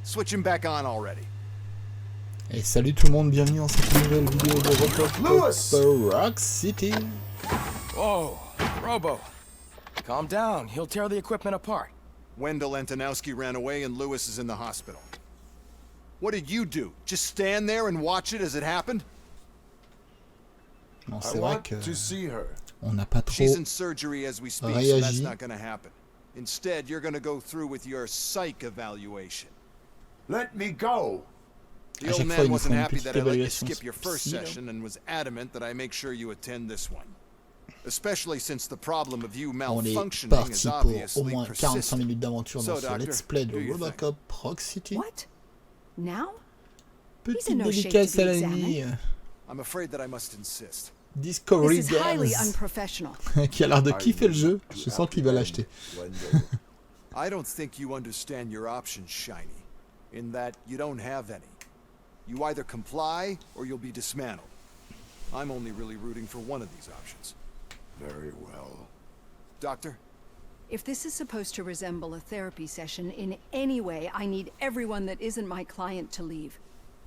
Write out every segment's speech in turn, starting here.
Switch him back on already. Et salut tout le monde, bienvenue dans cette nouvelle vidéo de Robocop Rock City. Whoa, Robo. Calm down, he'll tear the equipment apart. Wendell Antonowski ran away and Lewis is in the hospital. What did you do? Just stand there and watch it as it happened? Non, c'est vrai que to see her. on n'a pas trop She's in surgery as we speak, so that's réagi. not going to happen. Instead, you're going to go through with your psych evaluation. Let me go. The À old chaque fois, man ils nous font wasn't une happy petite that I let you évaluation skip your first psy, là. session and was adamant that I make sure you attend this one. Especially since the problem of you On est malfunctioning parti is pour au obviously moins 45 persistent. minutes d'aventure So, dans ce doctor, let's play do de your thing. Robocop Rock City. What? Now? Petite in no shape dédicace to be à la examined. nuit. I'm afraid that I must insist. Discovery This is highly Games, unprofessional. qui a l'air de kiffer le jeu. Je sens qu'il va l'acheter. I don't think you understand your options, Shiny, in that you don't have any. You either comply or you'll be dismantled. I'm only really rooting for one of these options. Very well. Doctor? If this is supposed to resemble a therapy session in any way, I need everyone that isn't my client to leave.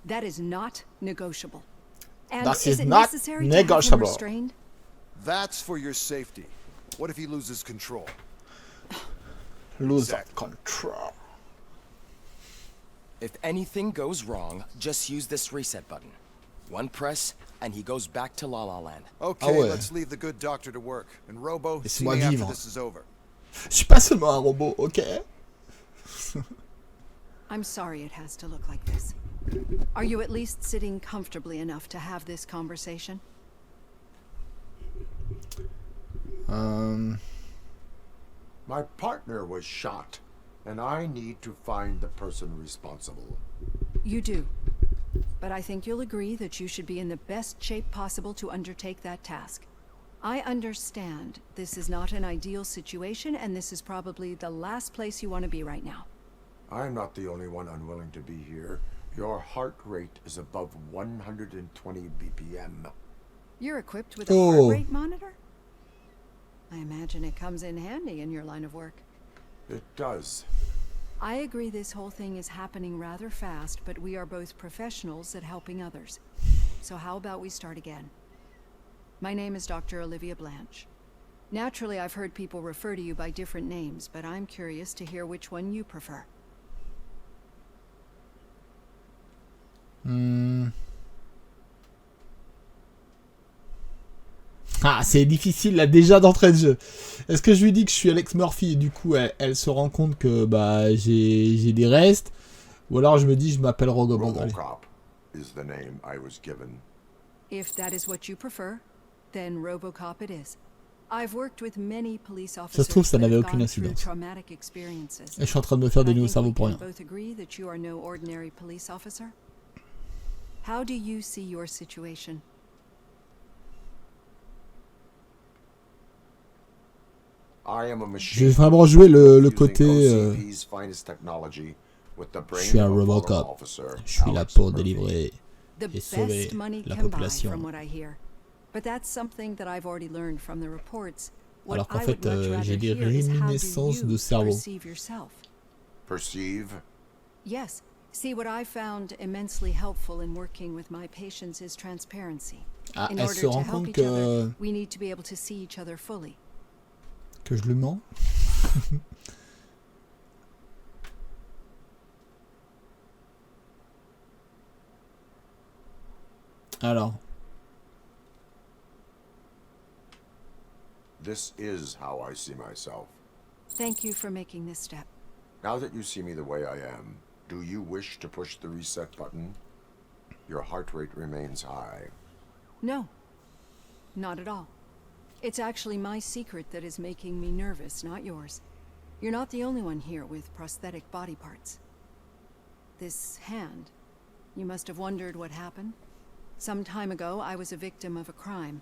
That is not negotiable. And That is is it not necessary to have him negotiable. restrained? That's for your safety. What if he loses control? Lose Exactly. control. If anything goes wrong, just use this reset button. One press, and he goes back to La La Land. Okay, Ah ouais. let's leave the good doctor to work. And Robo, see Laisse-moi me after vivre. this is over. Je suis pas seulement un robot, ok? I'm sorry it has to look like this. Are you at least sitting comfortably enough to have this conversation? My partner was shot, and I need to find the person responsible. You do. But I think you'll agree that you should be in the best shape possible to undertake that task. I understand this is not an ideal situation, and this is probably the last place you want to be right now. I'm not the only one unwilling to be here. Your heart rate is above 120 BPM. You're equipped with a Oh. heart rate monitor? I imagine it comes in handy in your line of work. It does. I agree this whole thing is happening rather fast, but we are both professionals at helping others. So how about we start again? My name is Dr. Olivia Blanche. Naturally, I've heard people refer to you by different names, but I'm curious to hear which one you prefer. Ah, c'est difficile là déjà d'entrée de jeu. Est-ce que je lui dis que je suis Alex Murphy et du coup elle se rend compte que bah j'ai des restes, ou alors je me dis je m'appelle Robocop. Allez. Robocop is the name I was given. If that is what you prefer, then Robocop it is. I've worked with many police officers se trouve, ça that n'avait have aucune gone through incidence. traumatic experiences. Et je suis en train de me faire des I nœuds au think cerveau we pour can rien. both agree that you are no ordinary police officer. How do you see your situation? I am a Je machine. vais vraiment jouer le using côté OCP's finest technology with the je brain suis un of a fallen Robocop. officer, Je suis là Alex pour Murphy. délivrer The et sauver best money la can buy, population. from what I hear. But that's something that I've already learned from the reports. What Alors qu'en I fait, would much rather j'ai des hear is how do réminiscences you de cerveau. perceive yourself? Perceive? Yes. See, what I found immensely helpful in working with my patients is transparency. Ah, In elle order se to rend help compte each other, que we need to be able to see each other fully. je le mens. Alors, This is how I see myself. Thank you for making this step. Now that you see me the way I am, do you wish to push the reset button? Your heart rate remains high. No, not at all. It's actually my secret that is making me nervous, not yours. You're not the only one here with prosthetic body parts. This hand, you must have wondered what happened. Some time ago, I was a victim of a crime.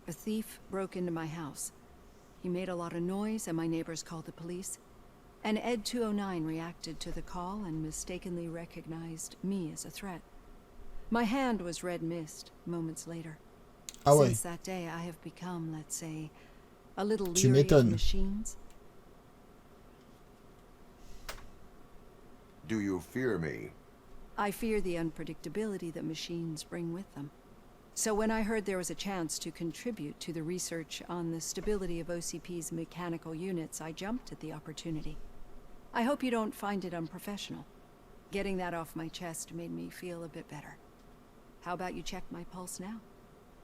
A thief broke into my house. He made a lot of noise and my neighbors called the police. And Ed 209 reacted to the call and mistakenly recognized me as a threat. My hand was red mist moments later. ah ouais, Since that day, I have become, let's say, a little Tu leery of m'étonnes. machines. Do you fear me? I fear the unpredictability that machines bring with them. So when I heard there was a chance to contribute to the research on the stability of OCP's mechanical units, I jumped at the opportunity. I hope you don't find it unprofessional. Getting that off my chest made me feel a bit better. How about you check my pulse now?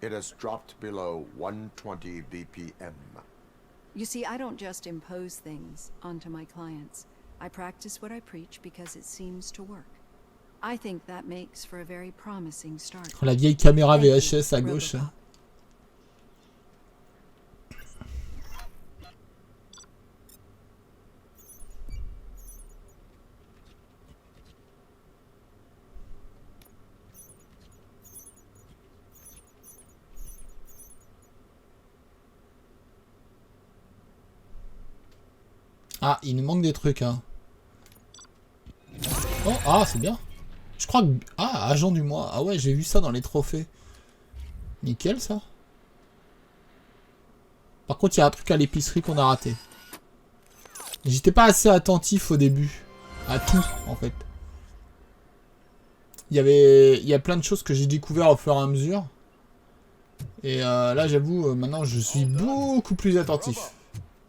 It has dropped below 120 BPM. You see, I don't just impose things onto my clients. I practice what I preach because it seems to work. I think that makes for a very promising start. La vieille caméra Thank you, VHS à gauche. Robocop. Ah, il nous manque des trucs, hein. Oh, ah, c'est bien. Je crois que... Ah, agent du mois. Ah ouais, j'ai vu ça dans les trophées. Nickel, ça. Par contre, il y a un truc à l'épicerie qu'on a raté. J'étais pas assez attentif au début. À tout, en fait. Il y a plein de choses que j'ai découvert au fur et à mesure. Et là, j'avoue, maintenant, je suis beaucoup plus attentif.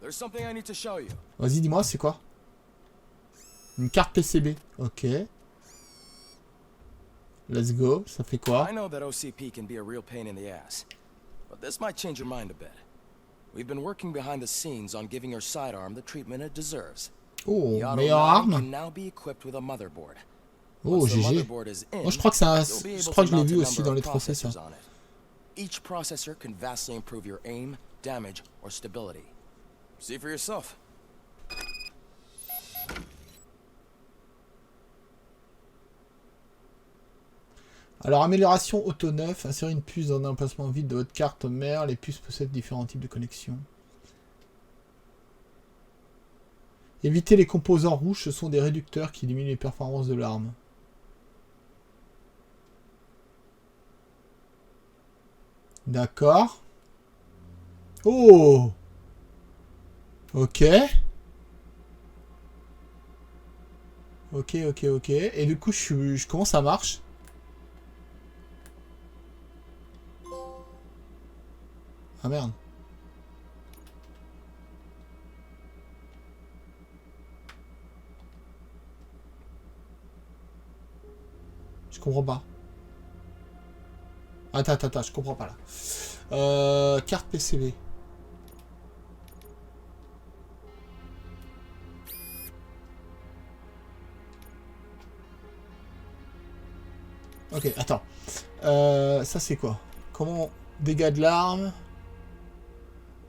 There's something I need to show you. Vas-y, dis-moi, c'est quoi? Une carte PCB. Ok. Let's go. Ça fait quoi? I know that OCP can be a real pain in the ass, but this might change your mind a bit. We've been working behind the scenes on giving your sidearm the treatment it deserves. Oh, The meilleure automatic arme. can now be equipped with a motherboard. Oh, Once the GG. motherboard is in, Oh, je crois que c'est un... you'll be Je able crois to que je l'ai mount vu a aussi number dans of les trophées, ça. processors on it. Each processor can vastly improve your aim, damage, or stability. See for yourself. Alors, amélioration auto neuf. Insérer une puce dans un emplacement vide de votre carte mère. Les puces possèdent différents types de connexions. Éviter les composants rouges. Ce sont des réducteurs qui diminuent les performances de l'arme. D'accord. Oh! Ok. Ok, ok, ok. Et du coup, comment ça marche? Ah merde. Je comprends pas. Attends, je comprends pas là. Carte PCB. Ok, attends. Ça c'est quoi? Comment... Dégâts de l'arme.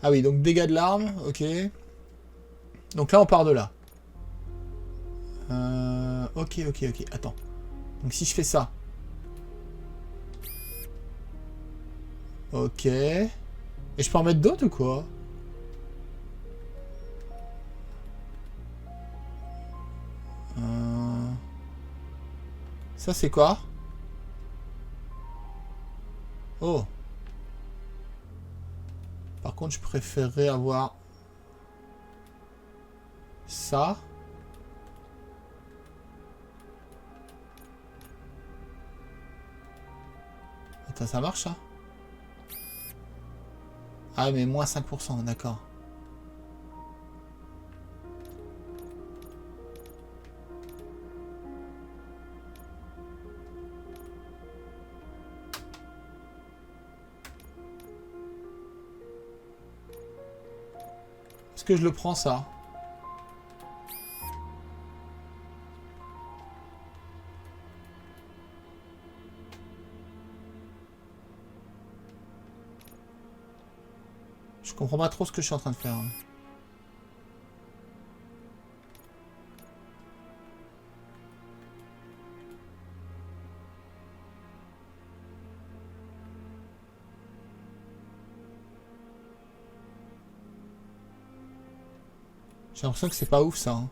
Ah oui, donc dégâts de l'arme, ok. Donc là on part de là. Ok, attends. Donc si je fais ça. Ok. Et je peux en mettre d'autres ou quoi? Ça c'est quoi? Oh. Par contre, je préférerais avoir ça. Attends, ça marche ça? Ah mais moins 5%, d'accord. Est-ce que je le prends ça? Je comprends pas trop ce que je suis en train de faire. J'ai l'impression que c'est pas ouf ça. Hein.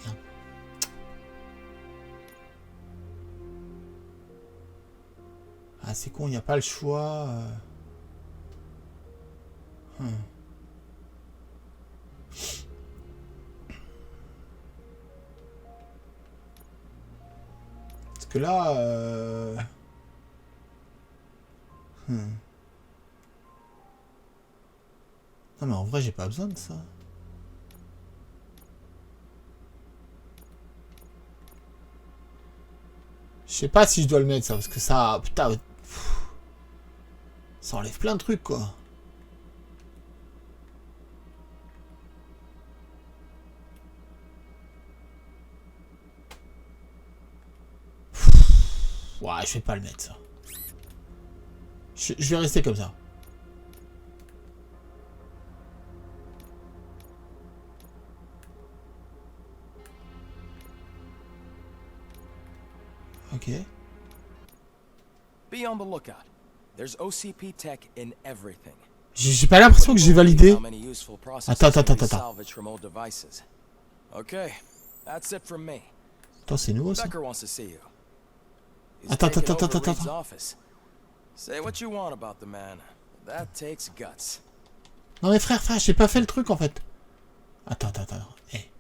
Merde. Ah, c'est con, il n'y a pas le choix. Parce que là... Non mais en vrai j'ai pas besoin de ça. Je sais pas si je dois le mettre ça, parce que ça... Putain... Ça enlève plein de trucs quoi. Ouais, je vais pas le mettre ça. Je vais rester comme ça. Ok. Be on the lookout. There's OCP tech in everything. J'ai pas l'impression que j'ai validé. Attends. Salvage from old devices. Okay, that's it from me. Attends, c'est nouveau ça. Becker wants to see you. He's Attends. taken over Reed's office. Say what you want about the man. That takes guts. Non mais frère, j'ai pas fait le truc en fait. Attends. Eh.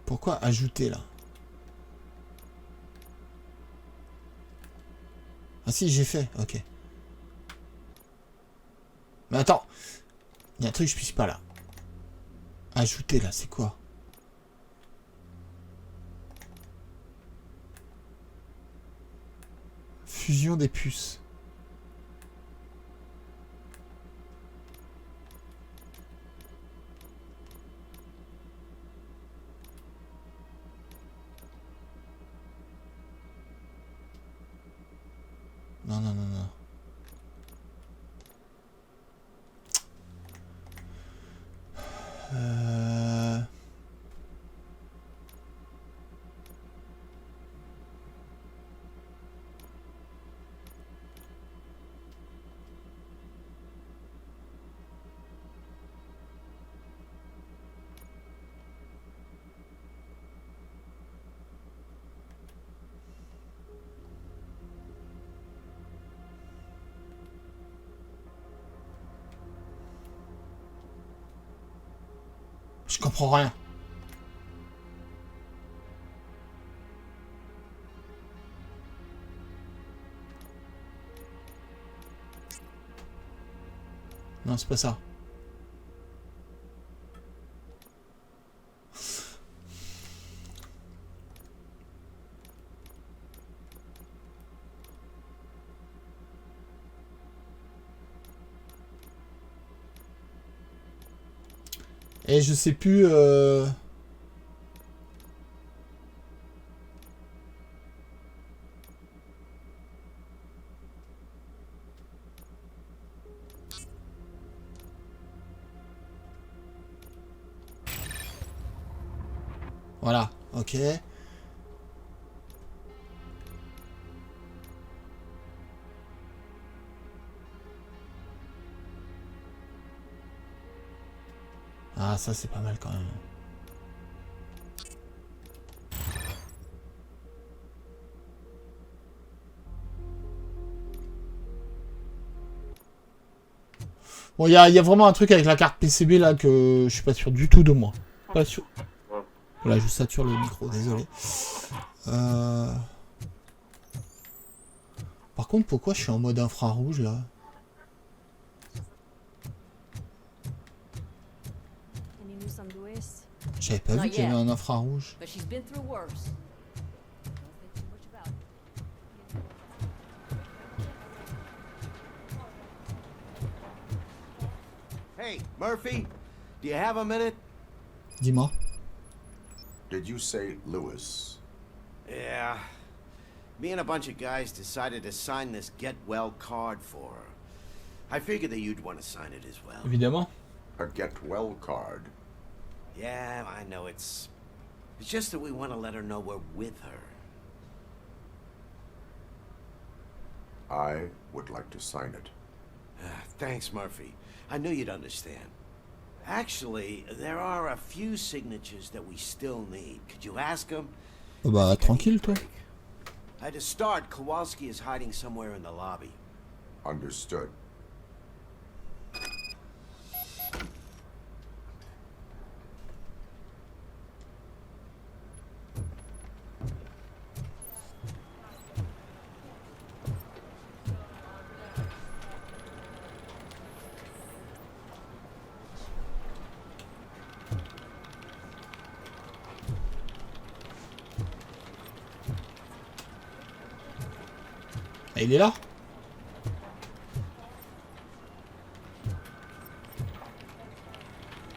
Pourquoi ajouter là? Ah si, j'ai fait, ok. Mais attends. Il y a un truc que je puisse pas là. Ajouter là, c'est quoi? Fusion des puces. Non. Je comprends rien. Non, c'est pas ça. Et je sais plus... Voilà, ok. Ah, ça c'est pas mal quand même. Bon, il y a vraiment un truc avec la carte PCB là que je suis pas sûr du tout de moi. Pas sûr. Voilà, je sature le micro, désolé. Par contre, pourquoi je suis en mode infrarouge là? J'avais pas vu qu'il y avait un infrarouge. Hey, Murphy, do you have a minute? Dis-moi. Did you say Lewis? Yeah. Me and a bunch of guys decided to sign this get well card for her. I figured that you'd want to sign it as well. Évidemment. A get well card? Yeah, I know it's just that we want to let her know we're with her. I would like to sign it. Thanks, Murphy. I knew you'd understand. Actually, there are a few signatures that we still need. Could you ask them? Oh bah, tranquille, toi. To start, Kowalski is hiding somewhere in the lobby. Understood. Ah, il est là?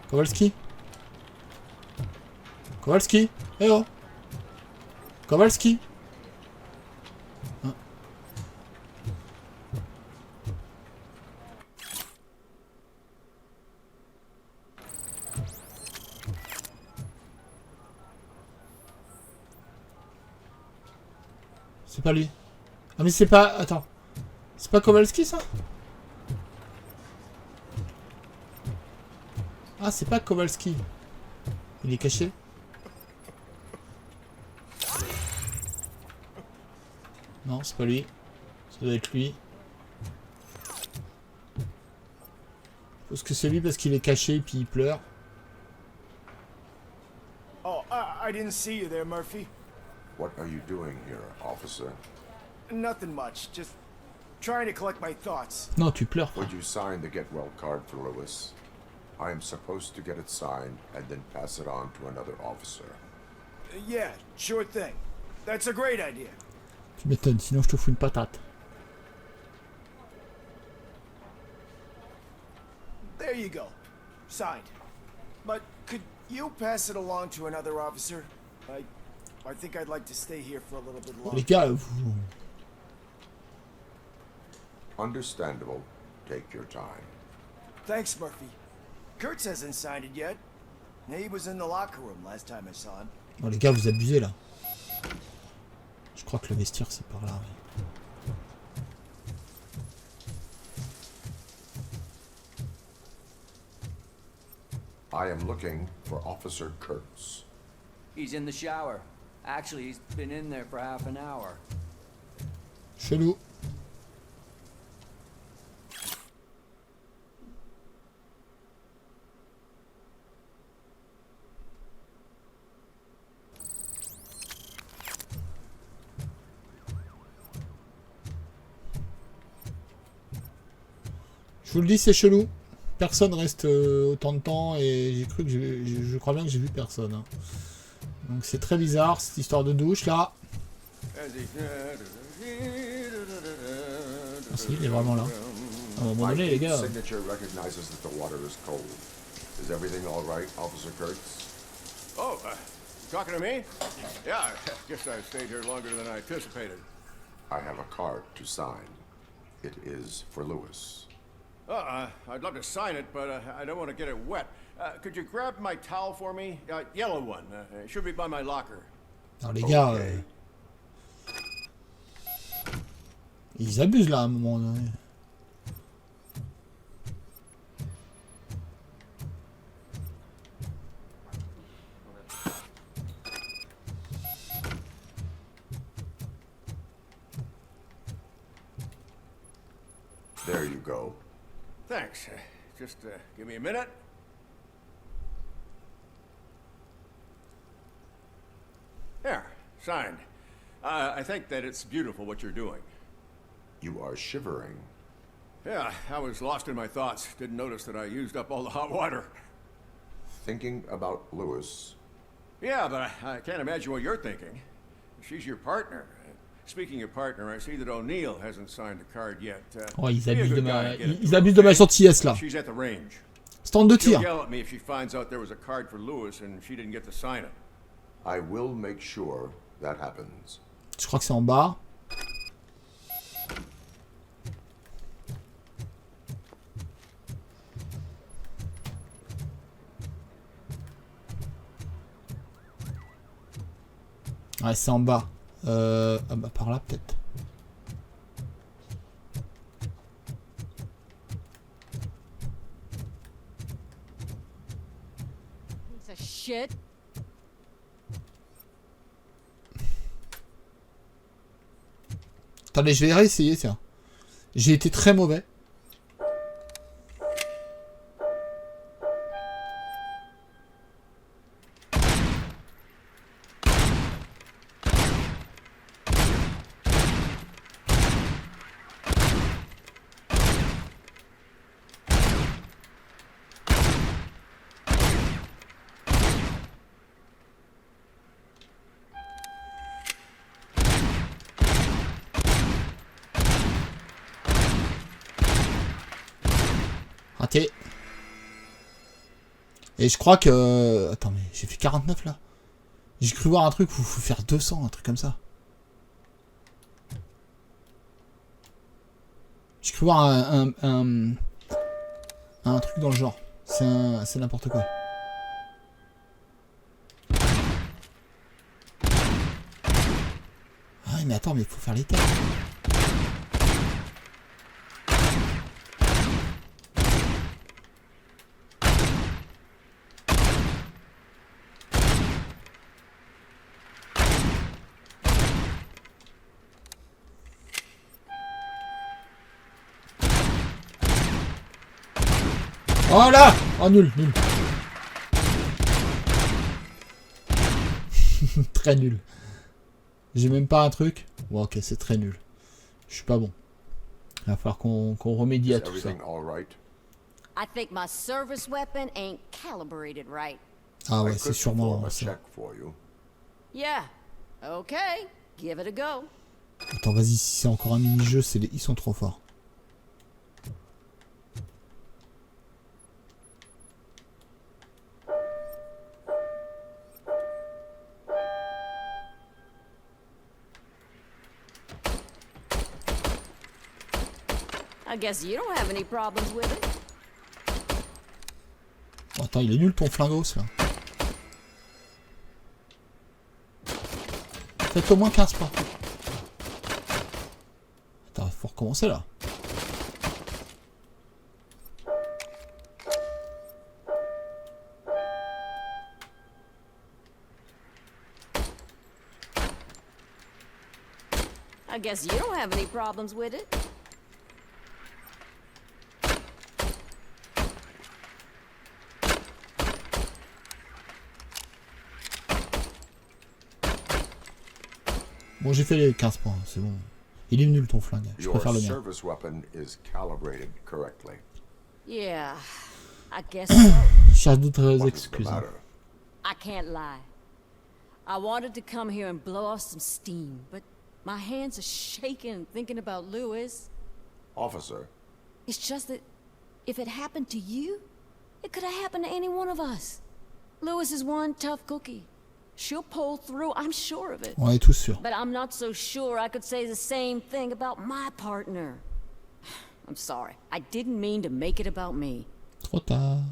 Kowalski? Kowalski? Eh oh! Kowalski? Ah. C'est pas lui. Ah mais c'est pas... Attends. C'est pas Kowalski ça? Ah c'est pas Kowalski. Il est caché. Non c'est pas lui. Ça doit être lui. Parce que c'est lui parce qu'il est caché et puis il pleure. Oh, I didn't see you there, Murphy. What are you doing here, officer? Nothing much. Just trying to collect my thoughts. Non tu pleures. Would you sign the get well card for Lewis? I am supposed to get it signed and then pass it on to another officer. Yeah, sure thing. That's a great idea. Tu m'étonnes, sinon je te fous une patate. There you go. Signed. But could you pass it along to another officer? I think I'd like to stay here for a little bit Les longer. gars, vous... Understandable. Take your time. Thanks, Murphy. Kurtz hasn't signed it yet. He was in the locker room last time I saw him. Bon les gars, vous abusez là. Je crois que le vestiaire c'est par là. Ouais. I am looking for Officer Kurtz. He's in the shower. Actually, he's been in there for half an hour. Chelou. Je vous le dis, c'est chelou. Personne reste autant de temps et j'ai cru que je crois bien que j'ai vu personne. Hein. Donc c'est très bizarre cette histoire de douche là. Ah, si, il est vraiment là. À un moment My donné, les gars. signature recognizes that the water is cold. Is everything all right, Officer Kurtz? Oh, talking to me? Yeah, I guess I stayed here longer than I anticipated. I have a card to sign. It is for Lewis. I'd love to sign it, but I don't want to get it wet. Could you grab my towel for me? Yellow one. It should be by my locker. Alors les gars, Okay. ils abusent là à un moment donné. There you go. Thanks. Just give me a minute. There, signed. I think that it's beautiful what you're doing. You are shivering. Yeah, I was lost in my thoughts. Didn't notice that I used up all the hot water. Thinking about Lewis. Yeah, but I can't imagine what you're thinking. She's your partner. Speaking of partner, I see that O'Neill hasn't signed the card yet. Oh, ils be a abusent de good ma, guy and get it ils to her, abusent de ma okay? gentillesse là. She's at the range. Stand de She'll tir. yell at me if she finds out there was a card for Lewis and she didn't get to sign it. I will make sure that happens. Je crois que c'est en bas. Ouais, c'est en bas. Ah bah par là peut-être. shit. Attendez, je vais réessayer, tiens. J'ai été très mauvais. Raté. Et je crois que... Attends, mais j'ai fait 49 là. J'ai cru voir un truc où il faut faire 200, un truc comme ça. J'ai cru voir un truc dans le genre. C'est n'importe quoi. Ah mais attends, mais il faut faire les tests. Oh là! Oh nul, nul. Très nul. J'ai même pas un truc. Bon, ok, c'est très nul. Je suis pas bon. Il va falloir qu'on remédie à tout ça. I think my service weapon ain't calibrated right. Ah ouais, c'est sûrement ça. Yeah. Okay. Give it a go. Attends, vas-y, si c'est encore un mini-jeu, ils sont trop forts. I guess you don't have any problems with it. Oh, attends, il est nul ton flingos là. Faites au moins 15 pas. Attends, faut recommencer là. I guess you don't have any problems with it. Bon, j'ai fait les 15 points, c'est bon. Il est nul ton flingue, je préfère le mien. Service weapon is calibrated correctly. Yeah, I guess so. Je cherche d'autres excuses. I can't lie. I wanted to come here and blow off some steam, but my hands are shaking thinking about Lewis. Officer. It's just that if it happened to you, it could have happened to any one of us. Lewis is one tough cookie. She'll pull through, I'm sure of it. On est tous sûrs. But I'm not so sure I could say the same thing about my partner. I'm sorry. I didn't mean to make it about me. Trop tard.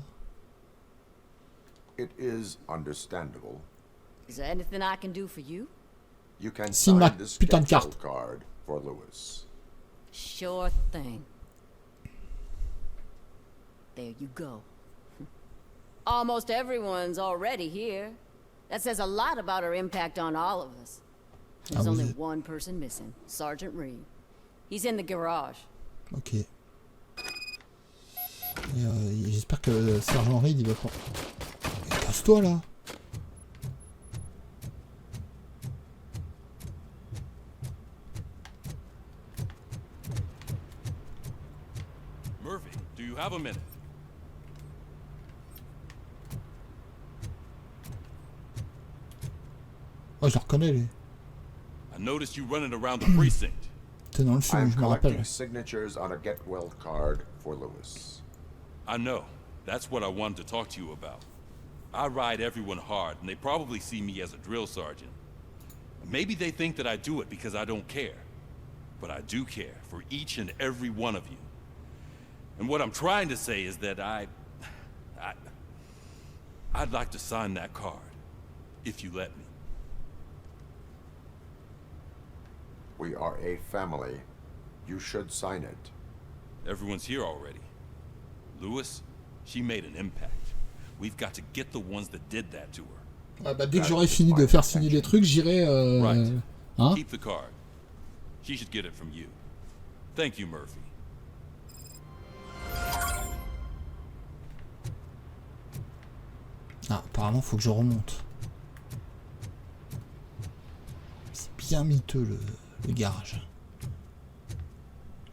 It is understandable. Is there anything I can do for you? You can Signe ma sign this putain de get-well carte. card for Lewis. Sure thing. There you go. Almost everyone's already here. That says a lot about her impact on all of us. There's only one person missing, Sergeant Reed. He's in the garage. Ok. J'espère que le Sergent Reed il va pas... Casse-toi là. Murphy, do you have a minute? Oh, je le reconnais lui. I noticed you running around the precinct. T'es dans le film, je me rappelle. Collecting signatures on a get-well card for Lewis. I know. That's what I wanted to talk to you about. I ride everyone hard, and they probably see me as a drill sergeant. Maybe they think that I do it because I don't care. But I do care for each and every one of you. And what I'm trying to say is that I'd like to sign that card, if you let me. We are a family. You should sign it. Everyone's here already. Lewis, she made an impact. We've got to get the ones that did that to her. Ouais, bah, dès que j'aurai fini de faire signer les trucs, j'irai... Right. Hein? Keep the card. She should get it from you. Thank you, Murphy. Ah, apparemment, faut que je remonte. C'est bien miteux, le garage.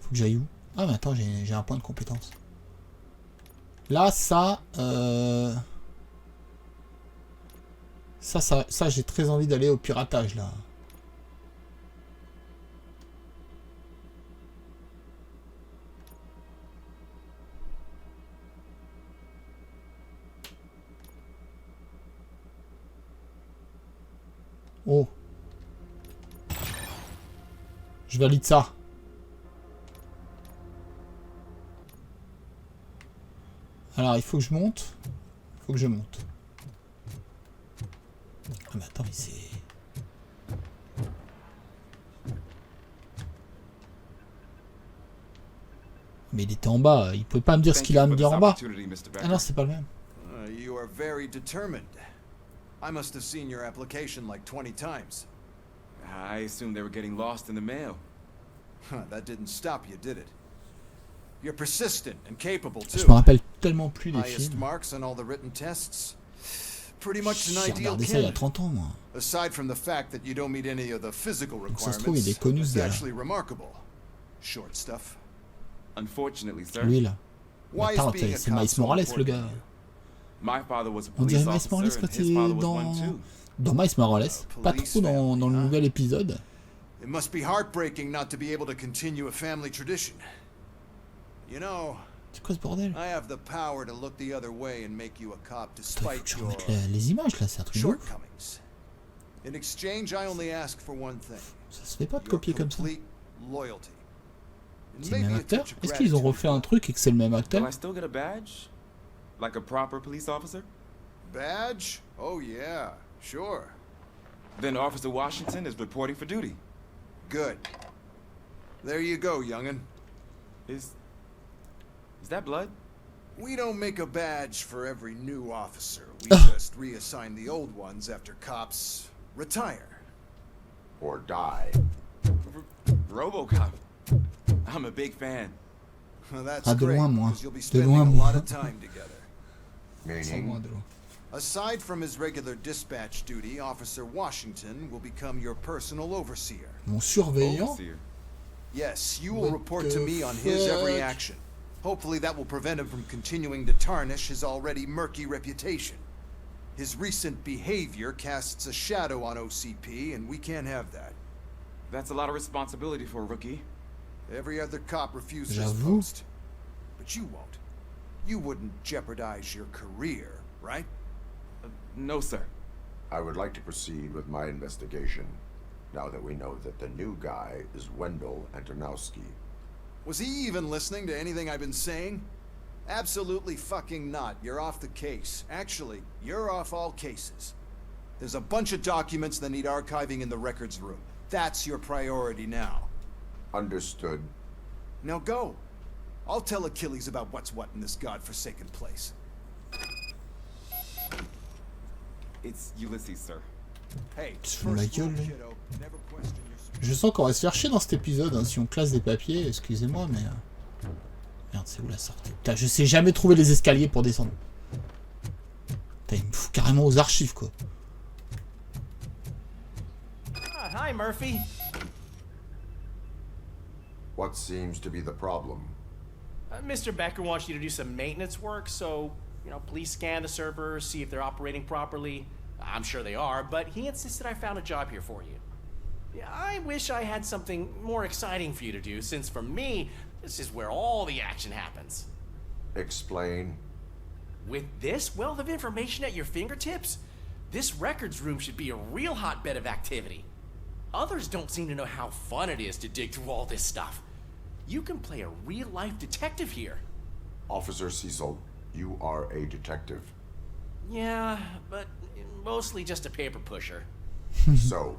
Faut que j'aille où? Ah, mais attends, j'ai un point de compétence. Là, ça... Ça, j'ai très envie d'aller au piratage, là. Oh. Je valide ça. Alors, il faut que je monte. Il faut que je monte. Ah, mais attends, mais c'est... Mais il était en bas. Il pouvait pas me dire ce qu'il a à me dire en bas. Ah non, c'est pas le même. You are very determined. I must have seen your application like 20 times. I assumed they were getting lost in the mail. That didn't stop you, did it? You're persistent and capable too. Je me rappelle tellement plus des Highest films. marks on all the written tests. Pretty much an J'ai ideal regardé ça il y a kid. 30 ans, moi. Aside from the fact that you don't meet any of the physical Donc ça se trouve, il requirements, est connu, ce it's gars-là. actually remarkable. Short stuff. Unfortunately, sir. Lui, là. Why is Attends, being a c'est cop Miles so Morales, le important gars. to you? My father was a On police dirait Miles officer Morales and quand his il father est was one dans... too. Dans Miles Morales. Pas trop dans le nouvel épisode. It must be heartbreaking not to be able to continue a family tradition. You know, C'est quoi ce bordel? I have the power to look the other way and make you a cop Attends, il faut que despite je your remette les images, là. C'est un truc de ouf. shortcomings. In exchange, I only ask for one thing. Ça se fait pas de Your copier comme ça. complete loyalty. And C'est le même maybe a acteur? touch of Est-ce qu'ils ont gratitude. refait un truc et que c'est le même acteur? Will I still get a badge? Like a proper police officer? Badge? Oh yeah, sure. Then Officer Washington is reporting for duty. Good. There you go, young'un. Is that blood? We don't make a badge for every new officer. We just reassign the old ones after cops retire. Or die. Robocop. I'm a big fan. Well, that's Ah, de great, loin, moi. 'cause you'll be De spending loin, a moi. lot of time together. Sans moi, Meaning, de loin. Aside from his regular dispatch duty, Officer Washington will become your personal overseer. Mon surveillant? Overseer. Yes, you will What report the to me on his every fuck? action. Hopefully that will prevent him from continuing to tarnish his already murky reputation. His recent behavior casts a shadow on OCP, and we can't have that. That's a lot of responsibility for a rookie. Every other cop refuses this J'avoue. post. But you won't. You wouldn't jeopardize your career, right? No, sir. I would like to proceed with my investigation, now that we know that the new guy is Wendell Antonowski. Was he even listening to anything I've been saying? Absolutely fucking not. You're off the case. Actually, you're off all cases. There's a bunch of documents that need archiving in the records room. That's your priority now. Understood. Now go. I'll tell Achilles about what's what in this godforsaken place. It's Ulysses, sir. Hey, Se fout de ma first rule, gueule, lui. kiddo, never question your Je sens qu'on va se faire chier dans cet épisode, hein, si on classe des papiers, excusez-moi, mais... Merde, c'est où la sortie? Putain, je sais jamais trouver les escaliers pour descendre. Putain, il me fout carrément aux archives, quoi. Hi, Murphy. What seems to be the problem? Mr. Becker wants you to do some maintenance work, so, you know, please scan the servers, see if they're operating properly. I'm sure they are, but he insisted I found a job here for you. Yeah, I wish I had something more exciting for you to do, since for me, this is where all the action happens. Explain. With this wealth of information at your fingertips, this records room should be a real hotbed of activity. Others don't seem to know how fun it is to dig through all this stuff. You can play a real-life detective here. Officer Cecil, you are a detective. Yeah, but mostly just a paper pusher. So,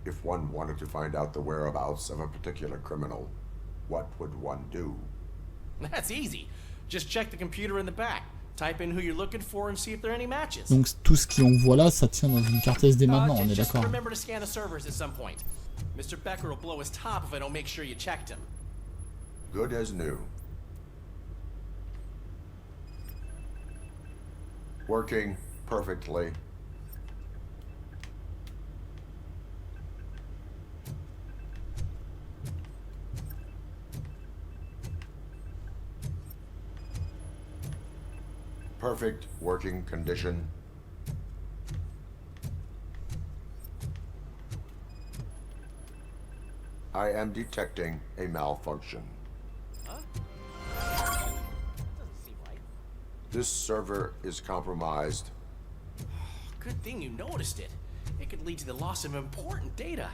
if one wanted to find out the whereabouts of a particular criminal, what would one do? That's easy. Just check the computer in the back. Type in who you're looking for and see if there are any matches. Donc tout ce qu'on voit là, ça tient dans une carte SD maintenant, on est Just d'accord. remember to scan the servers at some point. Mr. Becker will blow his top if I don't make sure you checked him. Good as new. Working perfectly. Perfect working condition. I am detecting a malfunction. Doesn't seem right. This server is compromised. Good thing you noticed it. It could lead to the loss of important data.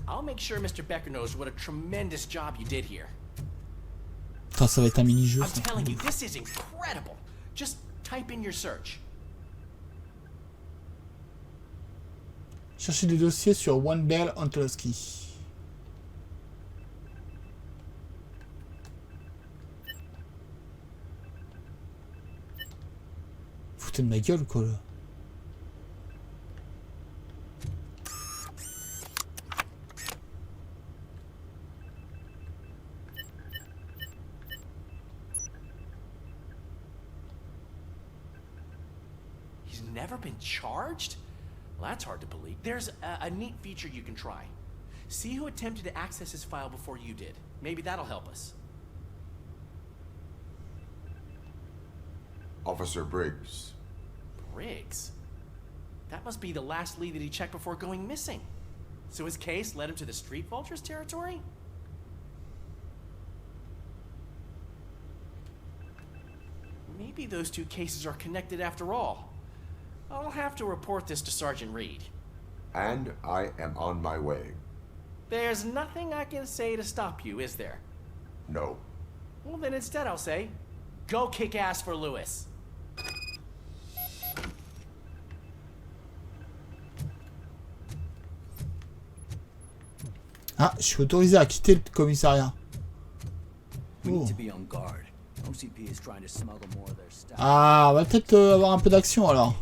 I'll make sure Mr. Becker knows what a tremendous job you did here. Putain, ça va être un mini-jeu. I'm ça. telling you, this is incredible. Just type in your search. Chercher des dossiers sur One Bell Ontoloski. Foutez de ma gueule, quoi, là. He's never been charged? Well, that's hard to believe. There's a neat feature you can try. See who attempted to access his file before you did. Maybe that'll help us. Officer Briggs. Briggs? That must be the last lead that he checked before going missing. So his case led him to the Street Vultures territory? Maybe those two cases are connected after all. I'll have to report this to Sergeant Reed. And I am on my way. There's nothing I can say to stop you, is there? No. Well, then instead I'll say, go kick ass for Lewis. Ah, je suis autorisé à quitter le commissariat. We Oh. need to be on guard. OCP is trying to smuggle more of their stuff. Ah, on va peut-être avoir un peu d'action alors.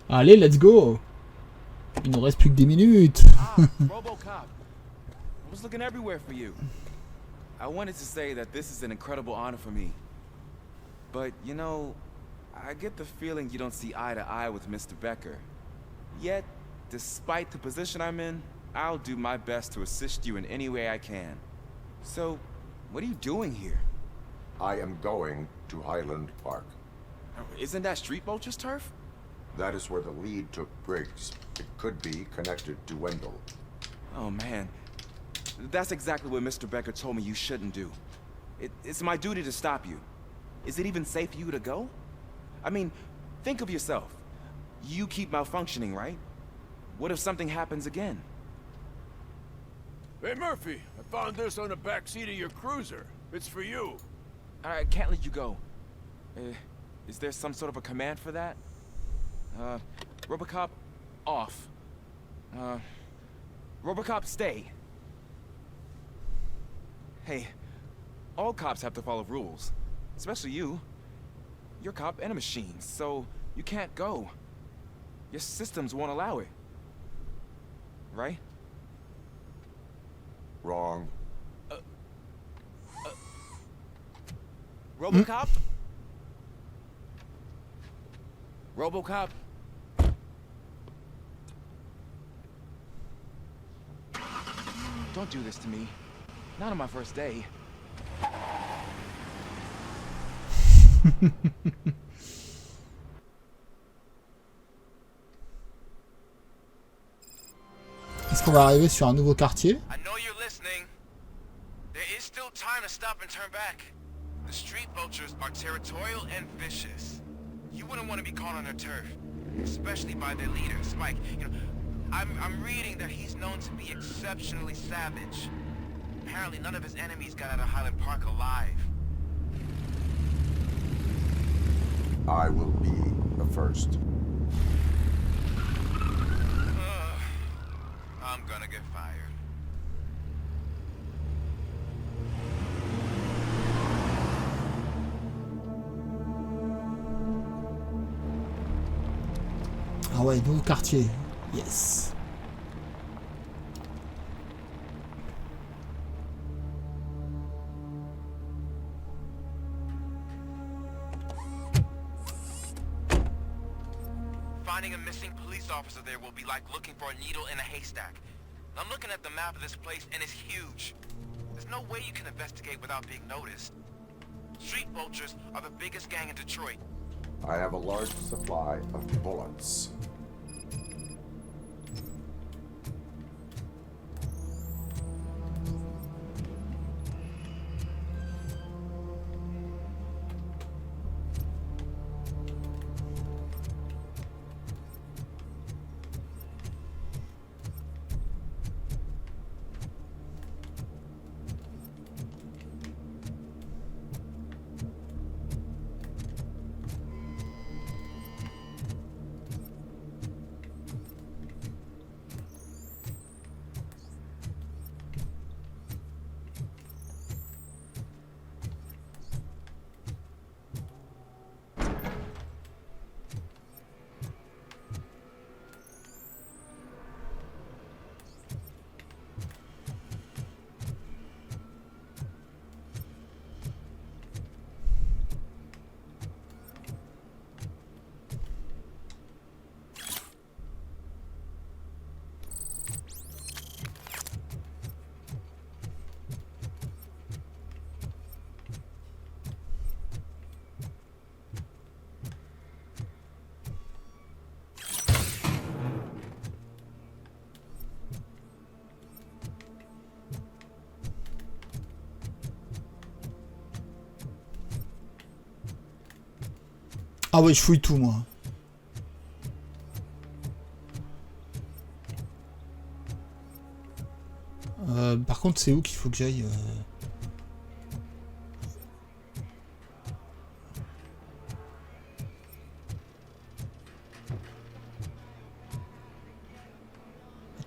Allez, let's go. Il nous reste plus que 10 minutes. Robocop. I was looking everywhere for you. I wanted to say that this is an incredible honor for me. But, you know, I get the feeling you don't see eye to eye with Mr. Becker. Yet, despite the position I'm in, I'll do my best to assist you in any way I can. So, what are you doing here? I am going to Highland Park. Isn't that Street Vulture's turf? That is where the lead took Briggs. It could be connected to Wendell. Oh man, that's exactly what Mr. Becker told me you shouldn't do. It's my duty to stop you. Is it even safe for you to go? I mean, think of yourself. You keep malfunctioning, right? What if something happens again? Hey, Murphy, I found this on the back seat of your cruiser. It's for you. I can't let you go. Is there some sort of a command for that? Robocop, off. Robocop, stay. Hey, all cops have to follow rules. Especially you. You're a cop and a machine, so you can't go. Your systems won't allow it. Right? Wrong. Robocop? Robocop? Don't do this to me. Not on my first day. Est-ce qu'on va arriver sur un nouveau quartier? I know you're listening. There is still time to stop and turn back. The Street Vultures are territorial and vicious. You wouldn't want to be caught on their turf, especially by their leader, Spike. You know, I'm reading that he's known to be exceptionally savage. Apparently, none of his enemies got out of Highland Park alive. I will be the first. I'm gonna get fired. Ah ouais, nouveau quartier. Yes. Finding a missing police officer there will be like looking for a needle in a haystack. I'm looking at the map of this place and it's huge. There's no way you can investigate without being noticed. Street vultures are the biggest gang in Detroit. I have a large supply of bullets. Ah ouais, je fouille tout, moi. Par contre, c'est où qu'il faut que j'aille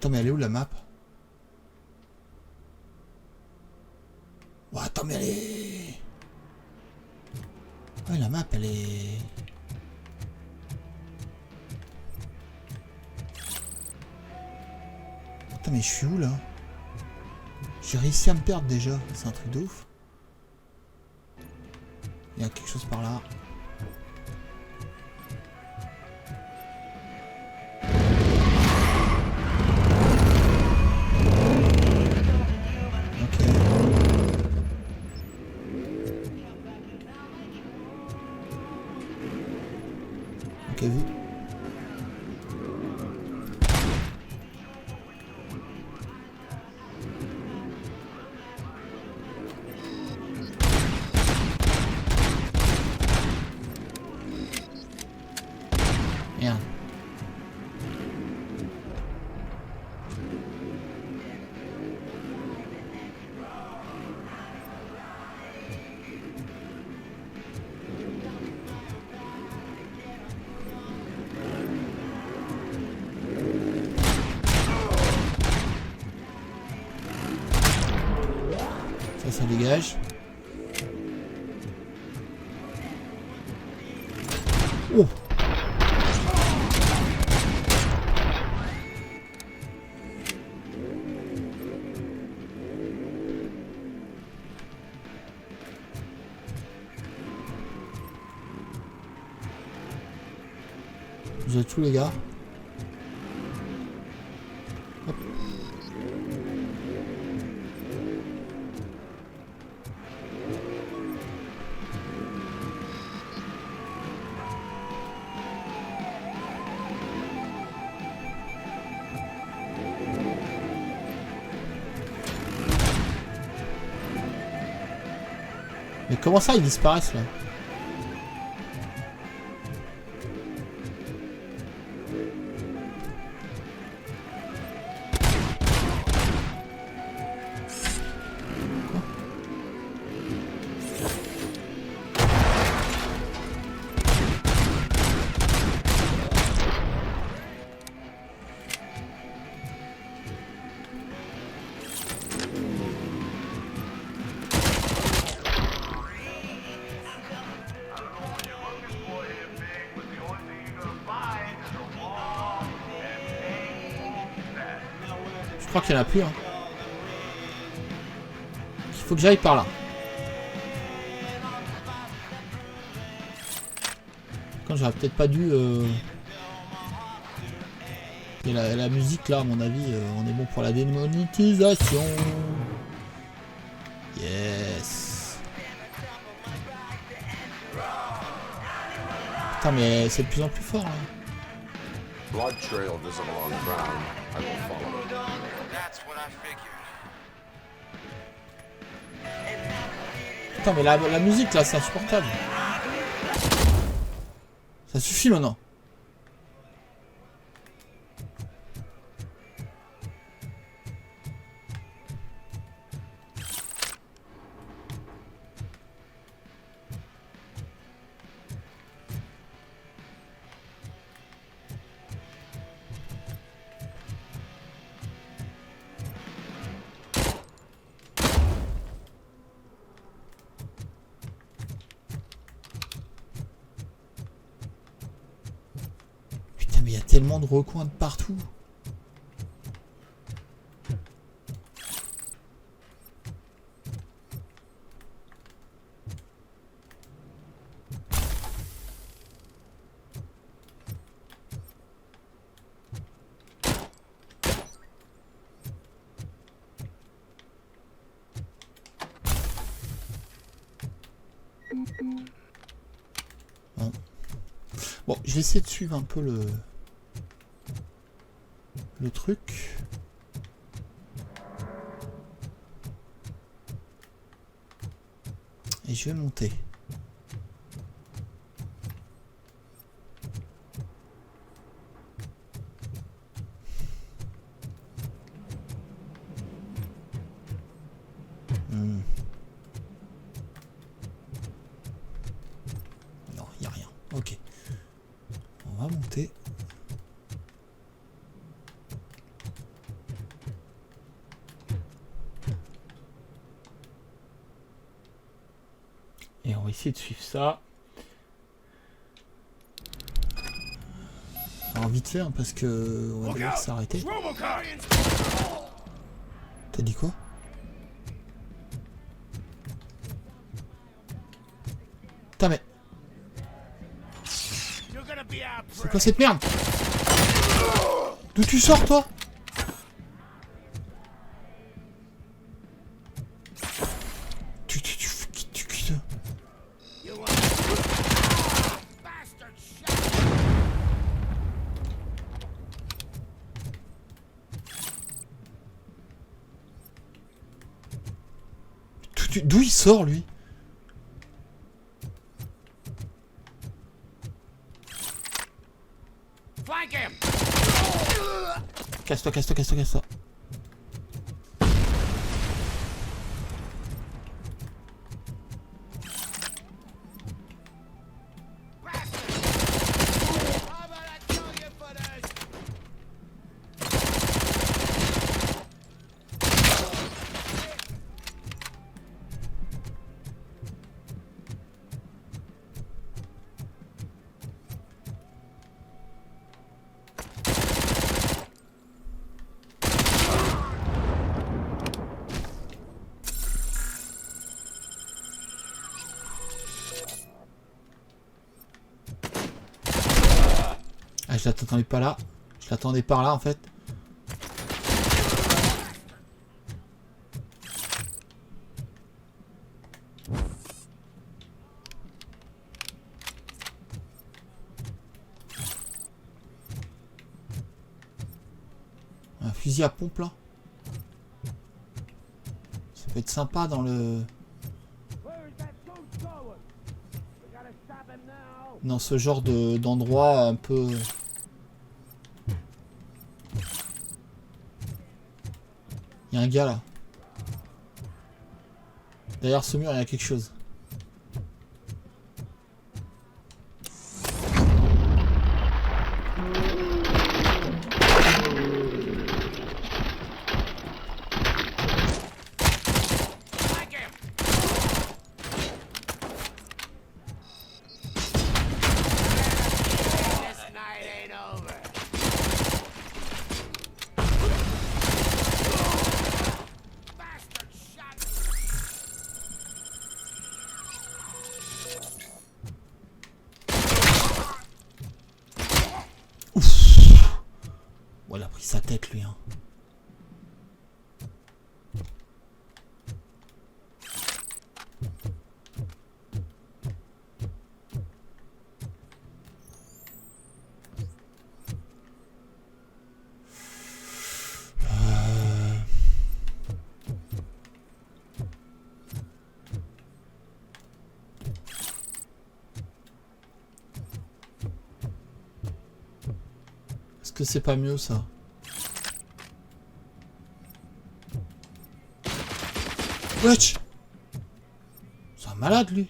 Attends, mais elle est où la map? Oh, attends, mais elle est... Ouais, la map, elle est... Attends, mais je suis où, là? J'ai réussi à me perdre, déjà. C'est un truc de ouf. Il y a quelque chose par là. Ok, vu. Merde. Ça dégage. Oh! Vous êtes tous les gars. Hop. Mais comment ça ils disparaissent là? crois qu'il n'y en a plus. Hein. Il faut que j'aille par là. Quand j'aurais peut-être pas dû... Et la musique là, à mon avis, on est bon pour la démonétisation. Yes. Putain, mais c'est de plus en plus fort là. Blood trail visible on the ground. I will follow. That's what I figured. Putain, mais la musique là, c'est insupportable. Ça suffit maintenant. Mais il y a tellement de recoins de partout. Bon, je vais essayer de suivre un peu le truc. Et je vais monter. Non, il n'y a rien. Ok. On va monter. Et on va essayer de suivre ça. Alors vite fait, hein, parce que on va devoir s'arrêter. T'as dit quoi? Putain mais... C'est quoi cette merde? D'où tu sors toi? D'où il sort lui? Casse-toi, casse-toi, casse-toi, casse-toi. Ah, je l'attendais pas là. Je l'attendais par là en fait. Un fusil à pompe là. Ça peut être sympa dans le... Dans ce genre d'endroit un peu... Il y a un gars là. Derrière ce mur, il y a quelque chose. Ouf. Bon, il a pris sa tête, lui. Hein. Est-ce que c'est pas mieux ça? Wesh! C'est un malade lui!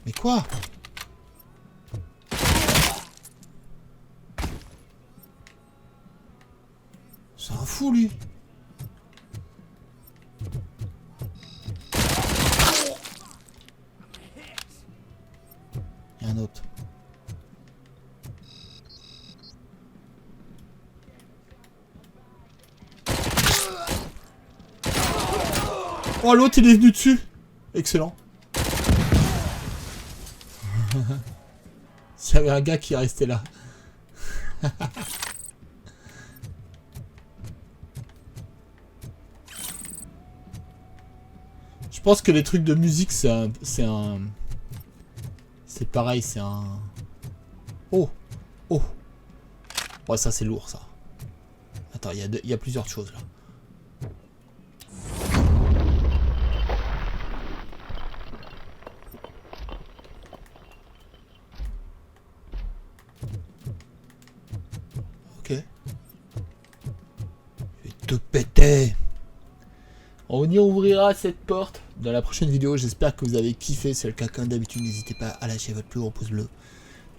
Mais quoi? C'est un fou lui! Il y a un autre. Oh, l'autre il est venu dessus. Excellent. S'il y avait un gars qui est resté là. Je pense que les trucs de musique c'est pareil, c'est un... Oh. Oh. Ouais, ça c'est lourd ça. Attends, il y a plusieurs choses là. Ok. Je vais te péter. On y ouvrira cette porte dans la prochaine vidéo. J'espère que vous avez kiffé. Si c'est le cas, comme d'habitude, n'hésitez pas à lâcher votre plus gros pouce bleu.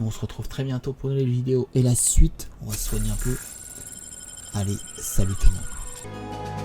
Nous, on se retrouve très bientôt pour une nouvelle vidéo. Et la suite, on va se soigner un peu. Allez, salut tout le monde.